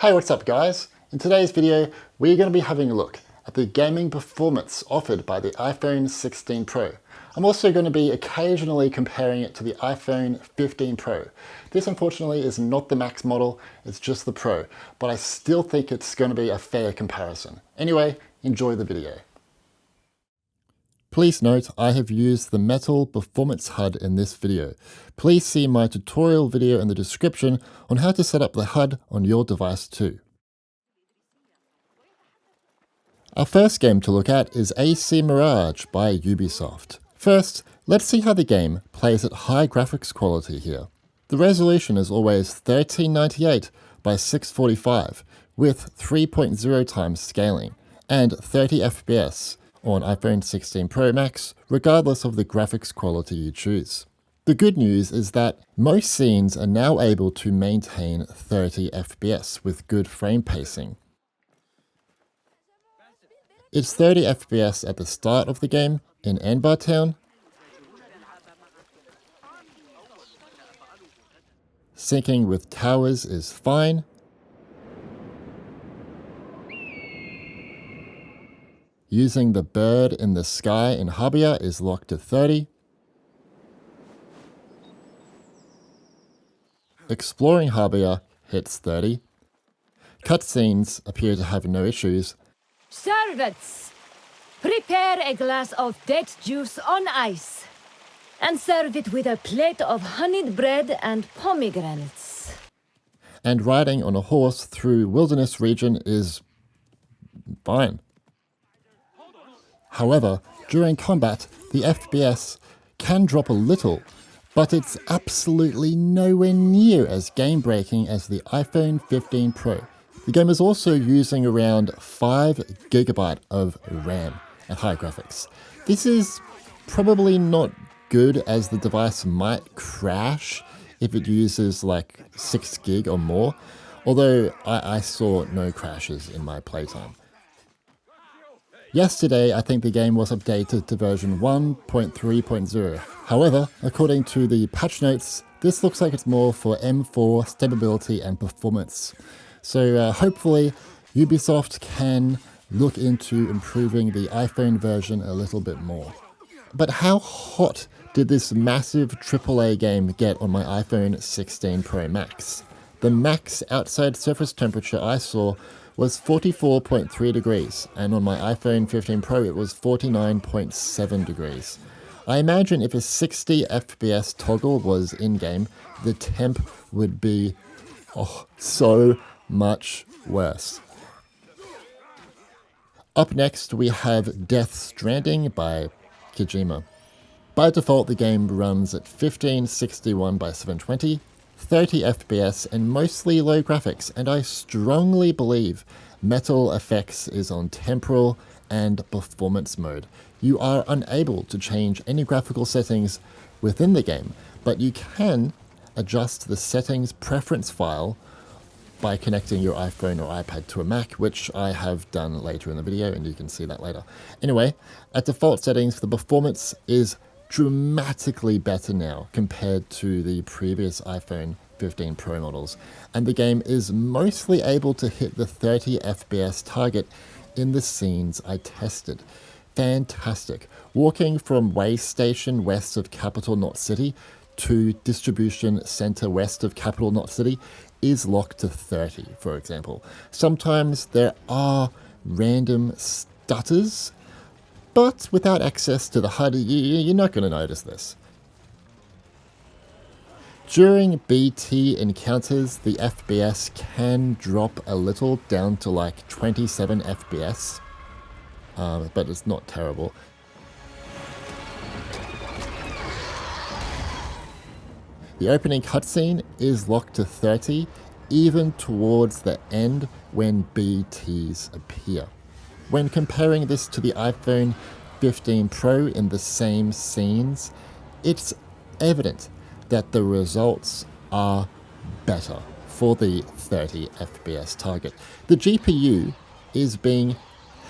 Hey, what's up guys? In today's video, we're going to be having a look at the gaming performance offered by the iPhone 16 Pro. I'm also going to be occasionally comparing it to the iPhone 15 Pro. This unfortunately is not the Max model, it's just the Pro, but I still think it's going to be a fair comparison. Anyway, enjoy the video. Please note I have used the metal performance HUD in this video. Please see my tutorial video in the description on how to set up the HUD on your device too. Our first game to look at is AC Mirage by Ubisoft. First, let's see how the game plays at high graphics quality here. The resolution is always 1398 by 645 with 3.0 times scaling and 30 FPS on iPhone 16 Pro Max, regardless of the graphics quality you choose. The good news is that most scenes are now able to maintain 30 FPS with good frame pacing. It's 30 FPS at the start of the game in Anbar Town. Syncing with towers is fine. Using the bird in the sky in Habia is locked to 30. Exploring Habia hits 30. Cutscenes appear to have no issues. Servants, prepare a glass of date juice on ice and serve it with a plate of honeyed bread and pomegranates. And riding on a horse through wilderness region is fine. However, during combat, the FPS can drop a little, but it's absolutely nowhere near as game-breaking as the iPhone 15 Pro. The game is also using around 5 GB of RAM at high graphics. This is probably not good, as the device might crash if it uses like 6 GB or more, although I saw no crashes in my playtime. Yesterday, I think the game was updated to version 1.3.0. However, according to the patch notes, this looks like it's more for M4 stability and performance. So hopefully Ubisoft can look into improving the iPhone version a little bit more. But how hot did this massive AAA game get on my iPhone 16 Pro Max? The max outside surface temperature I saw was 44.3 degrees, and on my iPhone 15 Pro it was 49.7 degrees. I imagine if a 60 FPS toggle was in-game, the temp would be so much worse. Up next we have Death Stranding by Kojima. By default the game runs at 1561 by 720, 30 FPS and mostly low graphics, and I strongly believe Metal Effects is on temporal and performance mode. You are unable to change any graphical settings within the game, but you can adjust the settings preference file by connecting your iPhone or iPad to a Mac, which I have done later in the video, and you can see that later. Anyway, at default settings, the performance is dramatically better now compared to the previous iPhone 15 Pro models, and the game is mostly able to hit the 30 FPS target in the scenes I tested. Fantastic. Walking from Way Station west of Capital Knot City to Distribution Center west of Capital Knot City is locked to 30, for example. Sometimes there are random stutters, but without access to the HUD, you're not going to notice this. During BT encounters, the FPS can drop a little down to like 27 FPS, but it's not terrible. The opening cutscene is locked to 30, even towards the end when BTs appear. When comparing this to the iPhone 15 Pro in the same scenes, it's evident that the results are better for the 30 FPS target. The GPU is being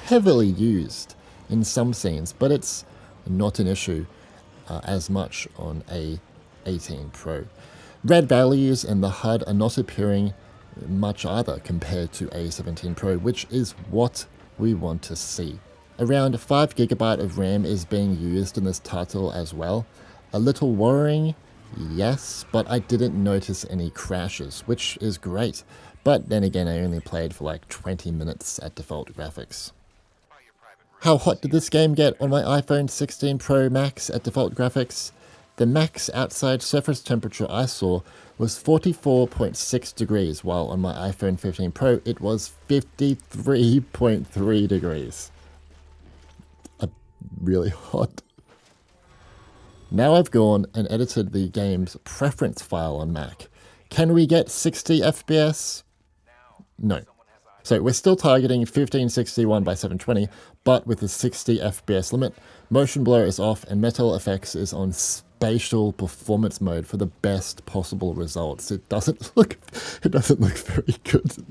heavily used in some scenes, but it's not an issue as much on A18 Pro. Red values in the HUD are not appearing much either compared to A17 Pro, which is what we want to see. Around 5GB of RAM is being used in this title as well. A little worrying, yes, but I didn't notice any crashes, which is great. But then again, I only played for like 20 minutes at default graphics. How hot did this game get on my iPhone 16 Pro Max at default graphics? The max outside surface temperature I saw was 44.6 degrees, while on my iPhone 15 Pro it was 53.3 degrees. Really hot. Now I've gone and edited the game's preference file on Mac. Can we get 60 FPS? No. So we're still targeting 1561 by 720, but with the 60 FPS limit, motion blur is off and metal effects is on spatial performance mode for the best possible results. It doesn't look very good.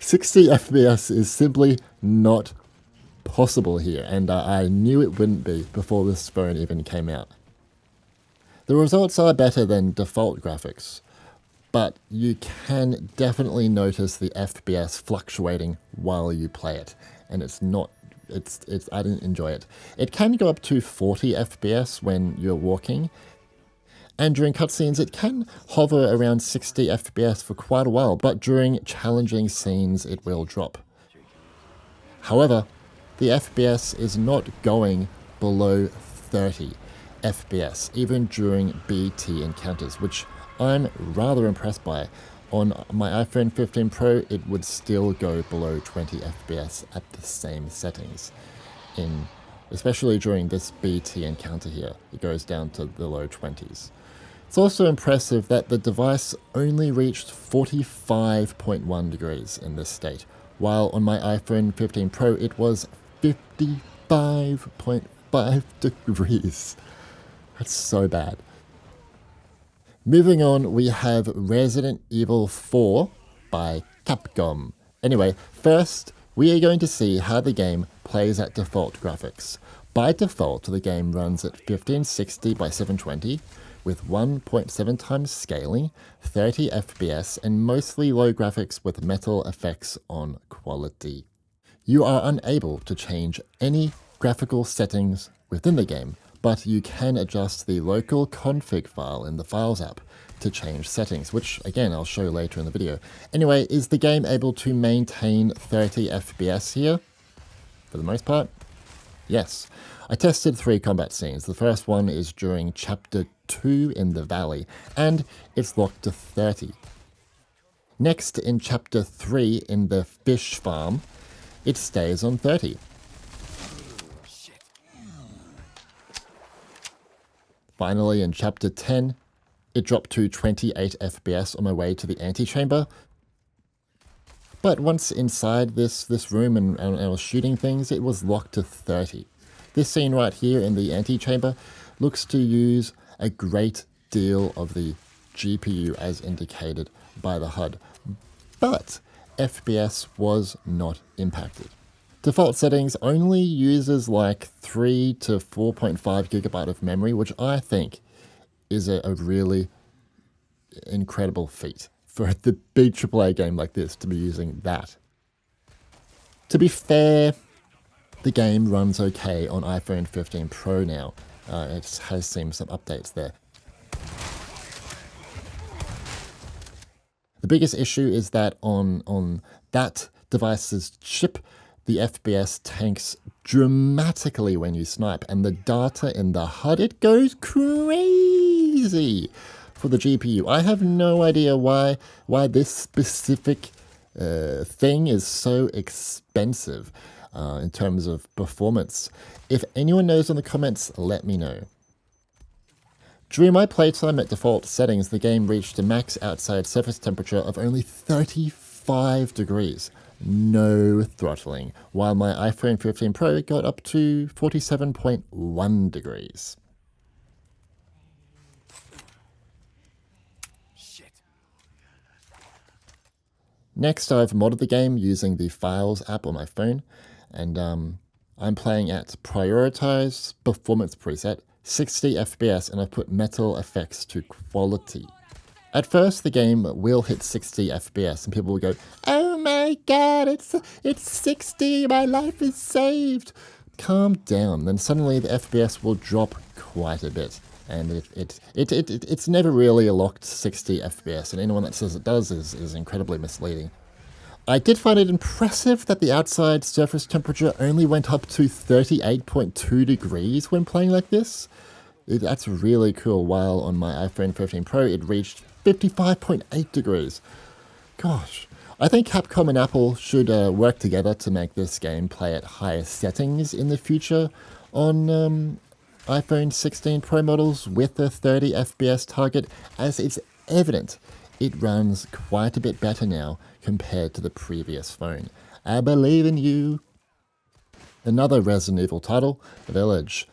60 FPS is simply not possible here, and I knew it wouldn't be before this phone even came out. The results are better than default graphics, but you can definitely notice the FPS fluctuating while you play it, and I didn't enjoy it. It can go up to 40 FPS when you're walking, and during cutscenes it can hover around 60 FPS for quite a while, but during challenging scenes it will drop. However, the FPS is not going below 30 FPS, even during BT encounters, which I'm rather impressed by. On my iPhone 15 Pro, it would still go below 20 FPS at the same settings. Especially during this BT encounter here, it goes down to the low 20s. It's also impressive that the device only reached 45.1 degrees in this state, while on my iPhone 15 Pro it was 55.5 degrees. That's so bad. Moving on, we have Resident Evil 4 by Capcom. Anyway, first, we are going to see how the game plays at default graphics. By default, the game runs at 1560 by 720, with 1.7 times scaling, 30 FPS, and mostly low graphics with metal effects on quality. You are unable to change any graphical settings within the game, but you can adjust the local config file in the Files app to change settings, which again I'll show later in the video. Anyway, is the game able to maintain 30 FPS here? For the most part, yes. I tested 3 combat scenes. The first one is during Chapter 2 in the Valley, and it's locked to 30. Next, in Chapter 3 in the Fish Farm, it stays on 30. Finally, in Chapter 10, it dropped to 28 FPS on my way to the antechamber. But once inside this room and I was shooting things, it was locked to 30. This scene right here in the antechamber looks to use a great deal of the GPU as indicated by the HUD, but FPS was not impacted. Default settings only uses like 3 to 4.5 GB of memory, which I think is a really incredible feat for the big AAA game like this to be using that. To be fair, the game runs okay on iPhone 15 Pro now. It has seen some updates there. The biggest issue is that on that device's chip, the FPS tanks dramatically when you snipe, and the data in the HUD, it goes crazy for the GPU. I have no idea why this specific thing is so expensive in terms of performance. If anyone knows in the comments, let me know. During my playtime at default settings, the game reached a max outside surface temperature of only 35 degrees. No throttling, while my iPhone 15 Pro got up to 47.1 degrees. Next, I've modded the game using the Files app on my phone, and I'm playing at Prioritize Performance preset, 60 FPS, and I've put metal effects to quality. At first, the game will hit 60 FPS, and people will go, "Oh my god, it's 60, my life is saved." Calm down. Then suddenly the FPS will drop quite a bit, and it's never really locked 60 FPS, and anyone that says it does is incredibly misleading. I did find it impressive that the outside surface temperature only went up to 38.2 degrees when playing like this. That's really cool, while on my iPhone 15 Pro it reached 55.8 degrees. Gosh. I think Capcom and Apple should work together to make this game play at higher settings in the future on iPhone 16 Pro models with a 30 FPS target, as it's evident it runs quite a bit better now compared to the previous phone. I believe in you. Another Resident Evil title, Village.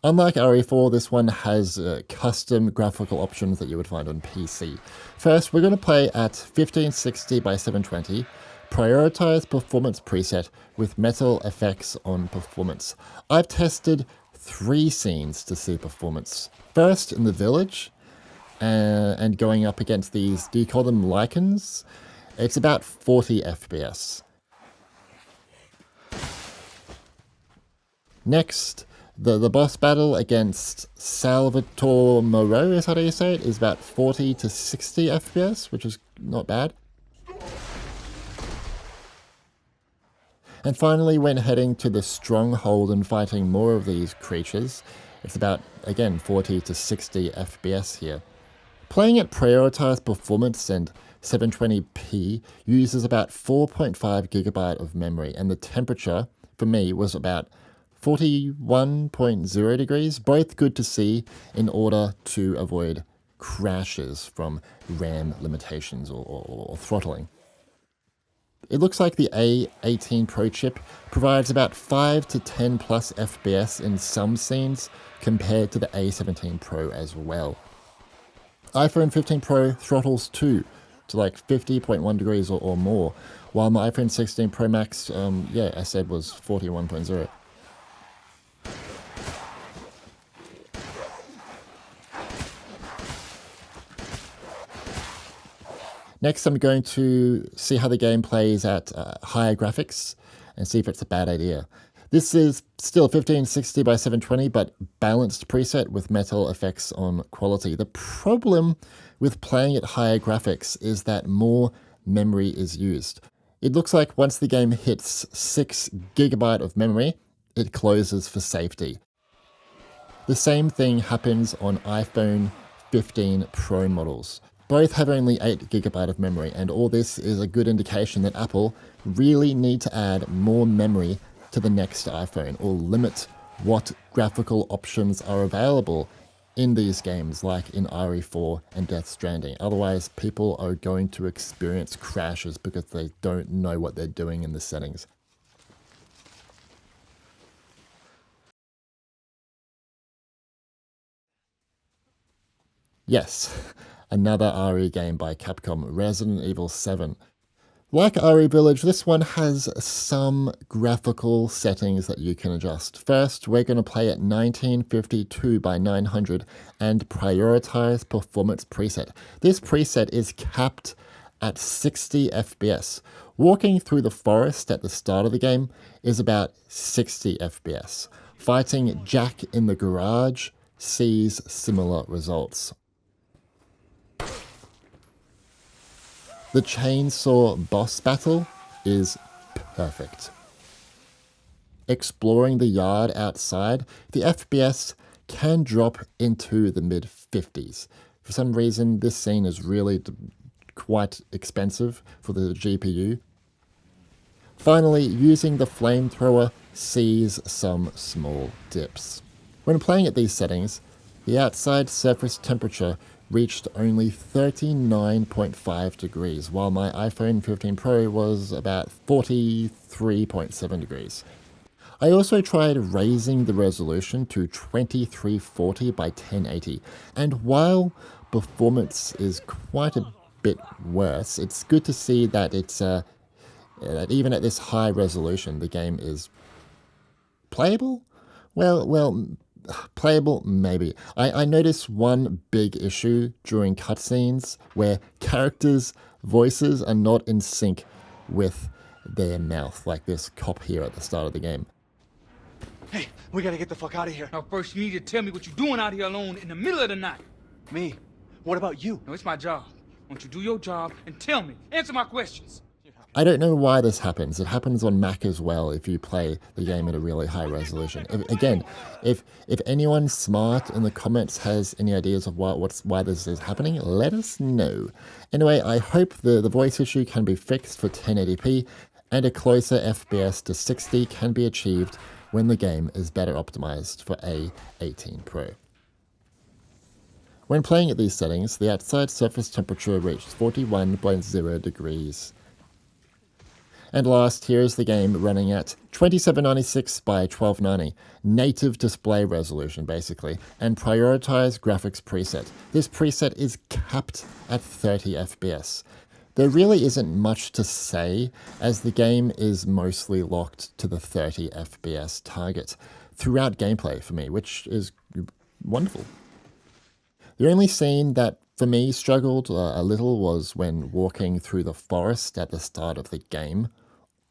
Unlike RE4, this one has custom graphical options that you would find on PC. First, we're going to play at 1560 by 720, prioritize performance preset with metal effects on performance. I've tested 3 scenes to see performance. First, in the village, and going up against these, do you call them lichens? It's about 40 FPS. Next, the boss battle against Salvatore Moreau, is how do you say it, is about 40 to 60 FPS, which is not bad. And finally, when heading to the stronghold and fighting more of these creatures, it's about, again, 40 to 60 FPS here. Playing at prioritized performance and 720p uses about 4.5 gigabyte of memory, and the temperature, for me, was about 41.0 degrees, both good to see in order to avoid crashes from RAM limitations or throttling. It looks like the A18 Pro chip provides about 5 to 10 plus FPS in some scenes compared to the A17 Pro as well. iPhone 15 Pro throttles too, to like 50.1 degrees or more, while my iPhone 16 Pro Max, I said was 41.0. Next, I'm going to see how the game plays at higher graphics and see if it's a bad idea. This is still 1560 by 720, but balanced preset with metal effects on quality. The problem with playing at higher graphics is that more memory is used. It looks like once the game hits 6 gigabyte of memory, it closes for safety. The same thing happens on iPhone 15 Pro models. Both have only 8 gigabyte of memory, and all this is a good indication that Apple really need to add more memory to the next iPhone, or limit what graphical options are available in these games, like in RE4 and Death Stranding. Otherwise, people are going to experience crashes because they don't know what they're doing in the settings. Yes, another RE game by Capcom, Resident Evil 7. Like RE Village, this one has some graphical settings that you can adjust. First, we're going to play at 1952 by 900 and prioritize performance preset. This preset is capped at 60 FPS. Walking through the forest at the start of the game is about 60 FPS. Fighting Jack in the garage sees similar results. The chainsaw boss battle is perfect. Exploring the yard outside, the FPS can drop into the mid-50s. For some reason, this scene is really quite expensive for the GPU. Finally, using the flamethrower sees some small dips. When playing at these settings, the outside surface temperature reached only 39.5 degrees, while my iPhone 15 Pro was about 43.7 degrees. I also tried raising the resolution to 2340 by 1080, and while performance is quite a bit worse, it's good to see that that even at this high resolution, the game is playable. Playable, maybe. I noticed one big issue during cutscenes where characters' voices are not in sync with their mouth, like this cop here at the start of the game. Hey, we gotta get the fuck out of here. Now, first you need to tell me what you're doing out here alone in the middle of the night. Me? What about you? No, it's my job. Why don't you do your job and tell me? Answer my questions. I don't know why this happens. It happens on Mac as well if you play the game at a really high resolution. If anyone smart in the comments has any ideas of why this is happening, let us know. Anyway, I hope the voice issue can be fixed for 1080p and a closer FPS to 60 can be achieved when the game is better optimized for A18 Pro. When playing at these settings, the outside surface temperature reached 41.0 degrees. And last, here is the game running at 2796 by 1290, native display resolution basically, and prioritized graphics preset. This preset is capped at 30 FPS. There really isn't much to say, as the game is mostly locked to the 30 FPS target throughout gameplay for me, which is wonderful. The only scene that for me struggled a little was when walking through the forest at the start of the game,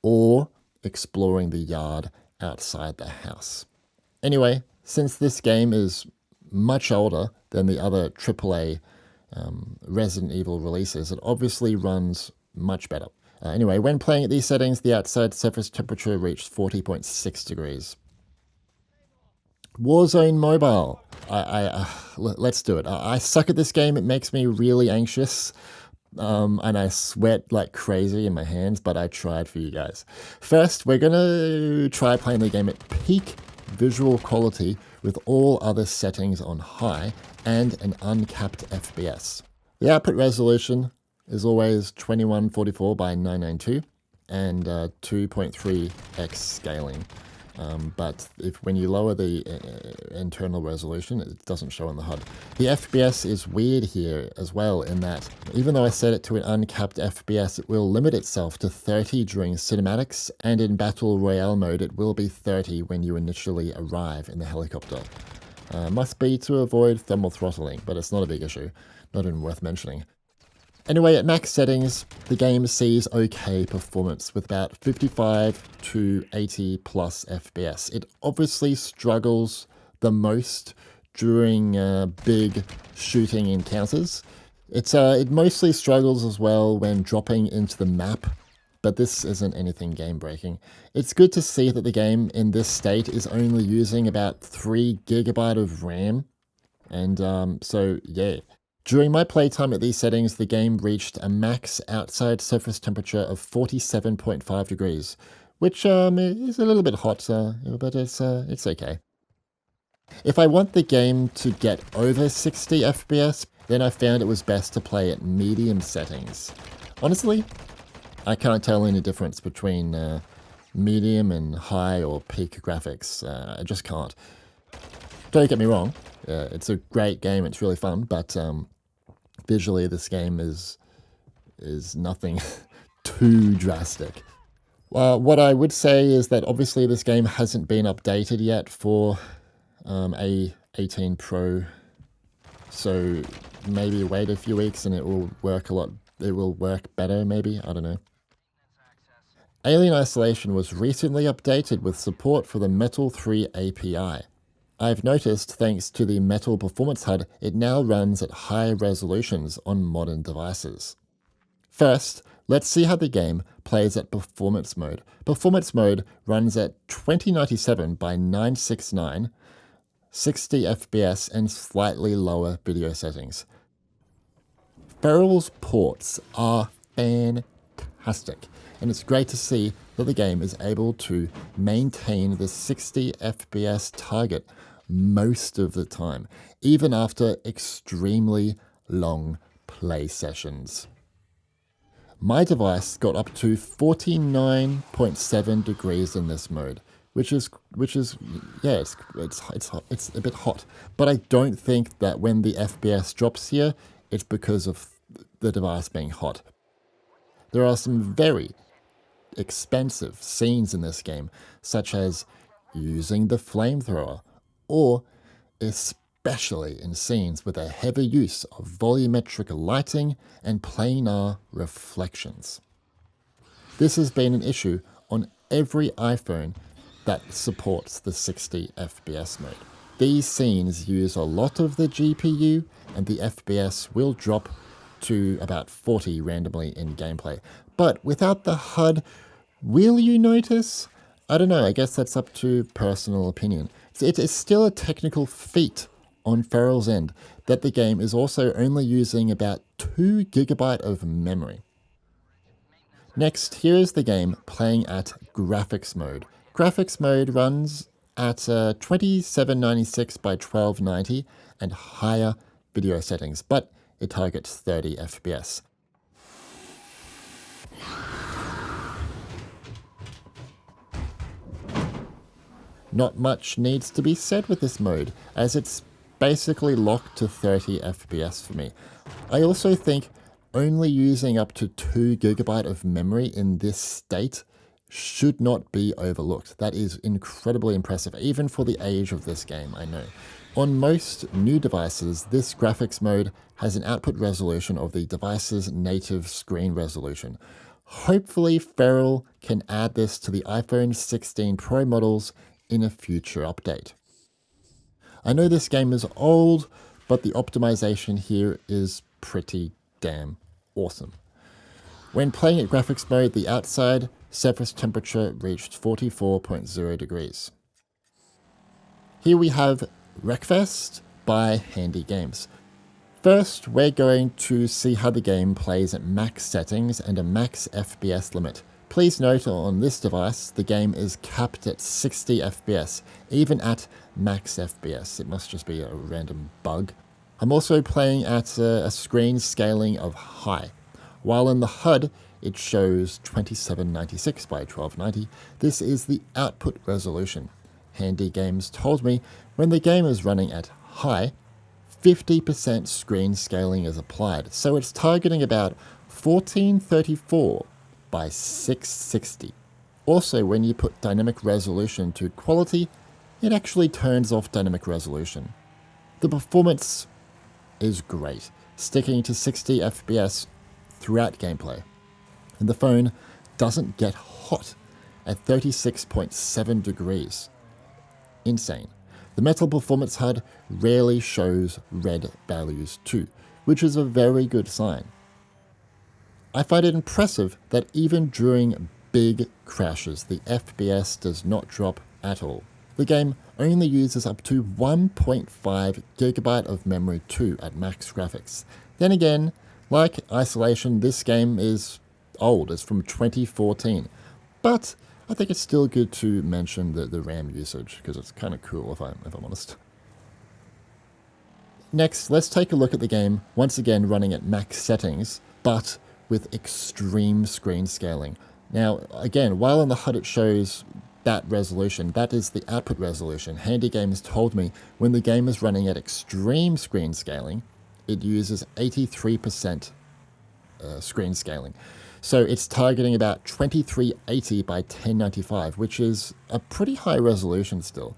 or exploring the yard outside the house. Anyway, since this game is much older than the other AAA Resident Evil releases, it obviously runs much better. Anyway, when playing at these settings, the outside surface temperature reached 40.6 degrees. Warzone Mobile. Let's do it. I suck at this game. It makes me really anxious. And I sweat like crazy in my hands, but I tried for you guys. First, we're going to try playing the game at peak visual quality with all other settings on high and an uncapped FPS. The output resolution is always 2144 by 992 and 2.3x scaling. But when you lower the internal resolution, it doesn't show on the HUD. The FPS is weird here as well, in that even though I set it to an uncapped FPS, it will limit itself to 30 during cinematics, and in Battle Royale mode it will be 30 when you initially arrive in the helicopter. Must be to avoid thermal throttling, but it's not a big issue, not even worth mentioning. Anyway, at max settings, the game sees okay performance with about 55 to 80 plus FPS. It obviously struggles the most during big shooting encounters. It mostly struggles as well when dropping into the map, but this isn't anything game-breaking. It's good to see that the game in this state is only using about 3 GB of RAM, and so yeah. During my playtime at these settings, the game reached a max outside surface temperature of 47.5 degrees, which is a little bit hot, but it's okay. If I want the game to get over 60 FPS, then I found it was best to play at medium settings. Honestly, I can't tell any difference between medium and high or peak graphics. I just can't. Don't get me wrong, it's a great game, it's really fun, but visually this game is nothing too drastic. What I would say is that obviously this game hasn't been updated yet for A18 Pro, so maybe wait a few weeks and it will work better maybe, I don't know. Alien Isolation was recently updated with support for the Metal 3 API. I've noticed, thanks to the Metal Performance HUD, it now runs at high resolutions on modern devices. First, let's see how the game plays at Performance Mode. Performance Mode runs at 2097 by 969, 60 FPS and slightly lower video settings. Feral's ports are fantastic, and it's great to see that the game is able to maintain the 60 FPS target most of the time, even after extremely long play sessions. My device got up to 49.7 degrees in this mode, which is yeah, it's a bit hot. But I don't think that when the FPS drops here, it's because of the device being hot. There are some very expensive scenes in this game, such as using the flamethrower, or especially in scenes with a heavy use of volumetric lighting and planar reflections. This has been an issue on every iPhone that supports the 60 FPS mode. These scenes use a lot of the GPU, and the FPS will drop to about 40 randomly in gameplay. But without the HUD, will you notice? I don't know, I guess that's up to personal opinion. It is still a technical feat on Feral's end that the game is also only using about 2 GB of memory. Next, here is the game playing at graphics mode. Graphics mode runs at 2796 by 1290 and higher video settings, but it targets 30 FPS. Not much needs to be said with this mode, as it's basically locked to 30 FPS for me. I also think only using up to 2 GB of memory in this state should not be overlooked. That is incredibly impressive, even for the age of this game, I know. On most new devices, this graphics mode has an output resolution of the device's native screen resolution. Hopefully, Feral can add this to the iPhone 16 Pro models in a future update. I know this game is old, but the optimization here is pretty damn awesome. When playing at graphics mode, the outside surface temperature reached 44.0 degrees. Here we have Wreckfest by Handy Games. First, we're going to see how the game plays at max settings and a max FPS limit. Please note on this device, the game is capped at 60 FPS, even at max FPS. It must just be a random bug. I'm also playing at a screen scaling of high. While in the HUD, it shows 2796 by 1290. This is the output resolution. Handy Games told me when the game is running at high, 50% screen scaling is applied, so it's targeting about 1434 by 660. Also, when you put dynamic resolution to quality, it actually turns off dynamic resolution. The performance is great, sticking to 60 FPS throughout gameplay. And the phone doesn't get hot at 36.7 degrees. Insane. The Metal Performance HUD rarely shows red values too, which is a very good sign. I find it impressive that even during big crashes, the FPS does not drop at all. The game only uses up to 1.5 GB of memory too at max graphics. Then again, like Isolation, this game is old, it's from 2014. But I think it's still good to mention the RAM usage, because it's kind of cool if I'm honest. Next, let's take a look at the game, once again running at max settings, but with extreme screen scaling. Now, again, while in the HUD it shows that resolution, that is the output resolution. Handy Games told me when the game is running at extreme screen scaling, it uses 83% screen scaling. So it's targeting about 2380 by 1095, which is a pretty high resolution still.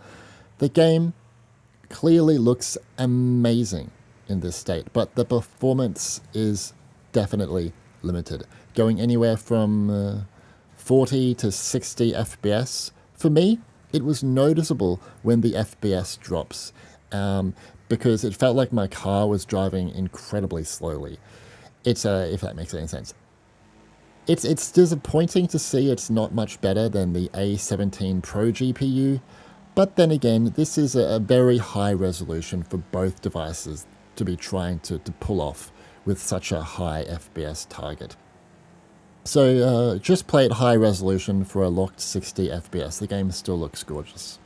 The game clearly looks amazing in this state, but the performance is definitely limited, going anywhere from 40 to 60 FPS. For me, it was noticeable when the FPS drops, because it felt like my car was driving incredibly slowly. If that makes any sense. It's disappointing to see it's not much better than the A18 Pro GPU, but then again, this is a very high resolution for both devices to be trying to pull off with such a high FPS target. So just play at high resolution for a locked 60 FPS. The game still looks gorgeous.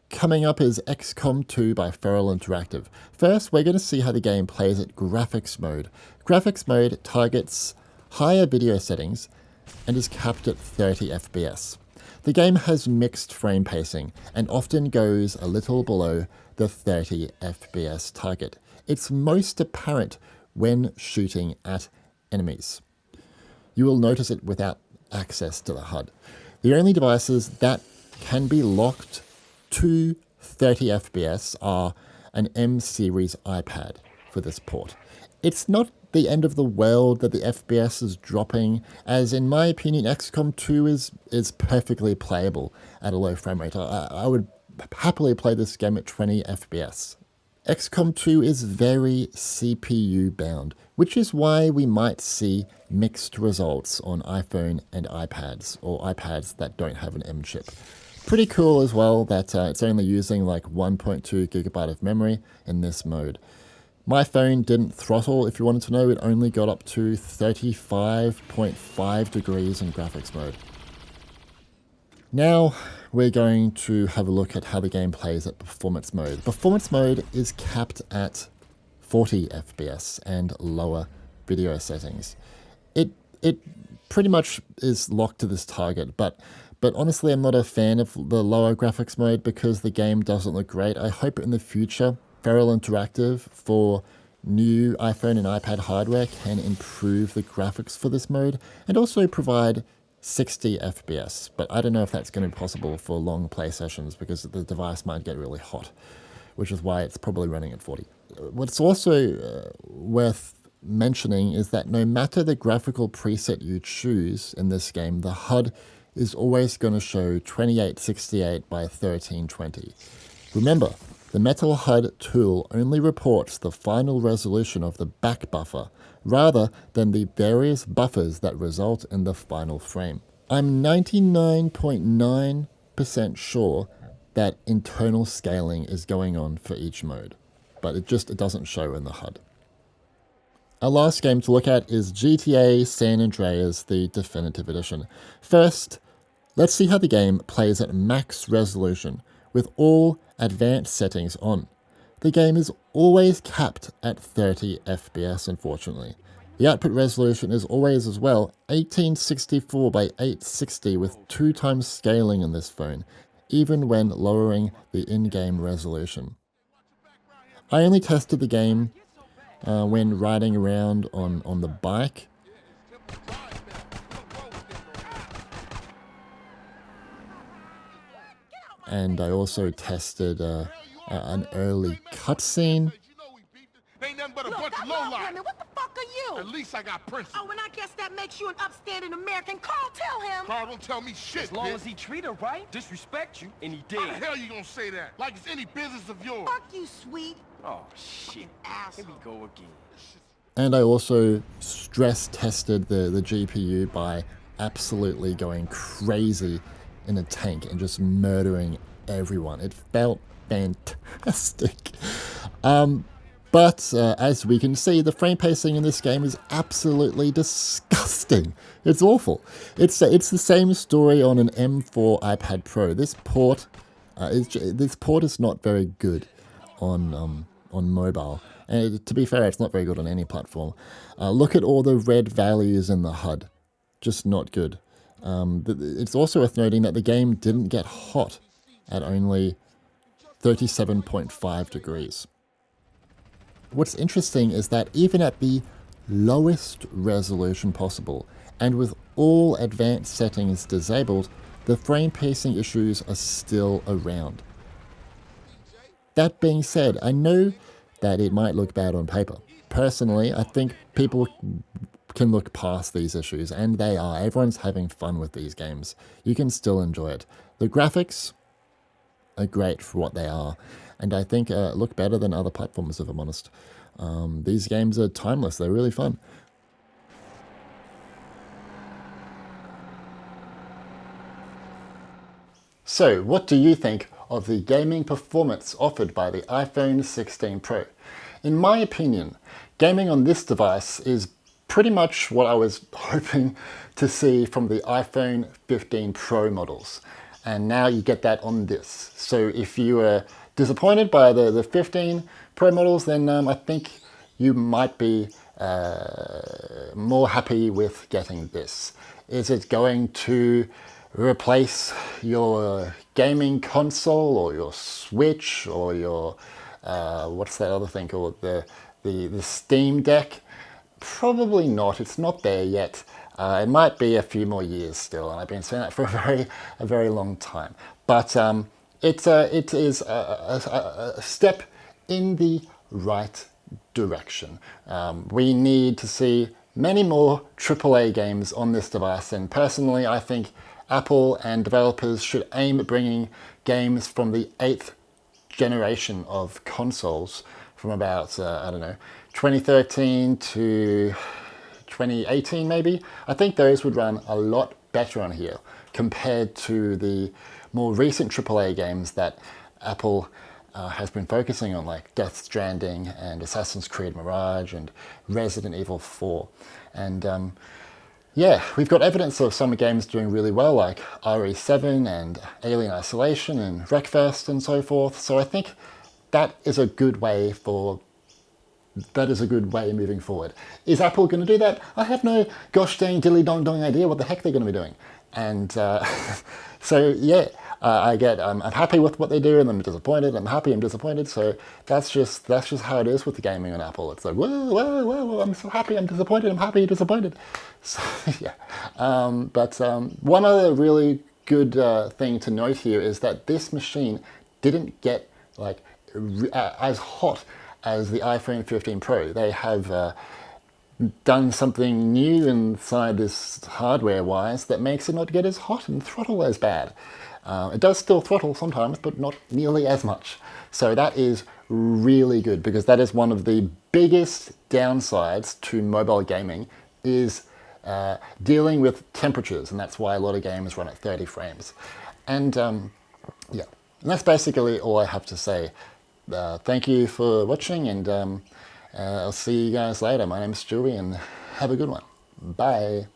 Coming up is XCOM 2 by Feral Interactive. First, we're going to see how the game plays at graphics mode. Graphics mode targets higher video settings and is capped at 30 FPS. The game has mixed frame pacing and often goes a little below the 30 FPS target. It's most apparent when shooting at enemies. You will notice it without access to the HUD. The only devices that can be locked to 30 FPS are an M series iPad for this port. It's not the end of the world that the FPS is dropping, as in my opinion XCOM 2 is perfectly playable at a low frame rate. I would happily play this game at 20 FPS. XCOM 2 is very CPU bound, which is why we might see mixed results on iPhone and iPads, or iPads that don't have an M chip. Pretty cool as well that it's only using like 1.2 gigabyte of memory in this mode. My phone didn't throttle, if you wanted to know. It only got up to 35.5 degrees in graphics mode. Now we're going to have a look at how the game plays at performance mode. Performance mode is capped at 40 FPS and lower video settings. It pretty much is locked to this target, but honestly I'm not a fan of the lower graphics mode because the game doesn't look great. I hope in the future Feral Interactive for new iPhone and iPad hardware can improve the graphics for this mode and also provide 60 FPS, but I don't know if that's going to be possible for long play sessions because the device might get really hot, which is why it's probably running at 40. What's also worth mentioning is that no matter the graphical preset you choose in this game, the HUD is always going to show 2868 by 1320. Remember, the Metal HUD tool only reports the final resolution of the back buffer, rather than the various buffers that result in the final frame. I'm 99.9% sure that internal scaling is going on for each mode, but it doesn't show in the HUD. Our last game to look at is GTA San Andreas, the Definitive Edition. First, let's see how the game plays at max resolution with all advanced settings on. The game is always capped at 30 FPS, unfortunately. The output resolution is always as well 1864 by 860 with 2x scaling in this phone, even when lowering the in-game resolution. I only tested the game when riding around on the bike. And I also tested an early cutscene. Ain't nothing but a bunch of lowlife. What the fuck are you? At least I got principles. Oh, and I guess that makes you an upstanding American. Carl, tell him. Carl don't tell me shit, as long as he treat her right, disrespect you, and he did. How the hell you gonna say that? Like it's any business of yours. Fuck you, sweet. Oh, shit. Here we go again. And I also stress tested the GPU by absolutely going crazy in a tank and just murdering everyone. It felt fantastic. But as we can see, the frame pacing in this game is absolutely disgusting. It's awful. It's the same story on an M4 iPad Pro. This port is not very good on mobile. And to be fair, it's not very good on any platform. Look at all the red values in the HUD. Just not good. It's also worth noting that the game didn't get hot at only 37.5 degrees. What's interesting is that even at the lowest resolution possible, and with all advanced settings disabled, the frame pacing issues are still around. That being said, I know that it might look bad on paper. Personally, I think people can look past these issues, and they are. Everyone's having fun with these games. You can still enjoy it. The graphics are great for what they are, and I think look better than other platforms, if I'm honest. These games are timeless. They're really fun. So, what do you think of the gaming performance offered by the iPhone 16 Pro? In my opinion, gaming on this device is pretty much what I was hoping to see from the iPhone 15 Pro models. And now you get that on this. So if you were disappointed by the 15 Pro models, then I think you might be more happy with getting this. Is it going to replace your gaming console or your Switch or your, what's that other thing called, the Steam Deck? Probably not. It's not there yet. It might be a few more years still, and I've been saying that for a very long time. But it is a step in the right direction. We need to see many more AAA games on this device, and personally I think Apple and developers should aim at bringing games from the 8th generation of consoles from about, I don't know, 2013 to 2018 maybe. I think those would run a lot better on here compared to the more recent AAA games that Apple has been focusing on, like Death Stranding and Assassin's Creed Mirage and Resident Evil 4. And yeah, we've got evidence of some games doing really well, like RE7 and Alien Isolation and Wreckfest and so forth. So I think that is a good way moving forward. Is Apple going to do that? I have no gosh dang dilly dong dong idea what the heck they're going to be doing. And so yeah, I'm happy with what they do, and I'm disappointed. I'm happy, I'm disappointed. So that's just how it is with the gaming on Apple. It's like whoa, I'm so happy, I'm disappointed, I'm happy, disappointed. So yeah, but one other really good thing to note here is that this machine didn't get like as hot as the iPhone 15 Pro. They have done something new inside this hardware-wise that makes it not get as hot and throttle as bad. It does still throttle sometimes, but not nearly as much. So that is really good, because that is one of the biggest downsides to mobile gaming, is dealing with temperatures, and that's why a lot of games run at 30 frames. And yeah, and that's basically all I have to say. Thank you for watching, and I'll see you guys later. My name's Stewie, and have a good one. Bye.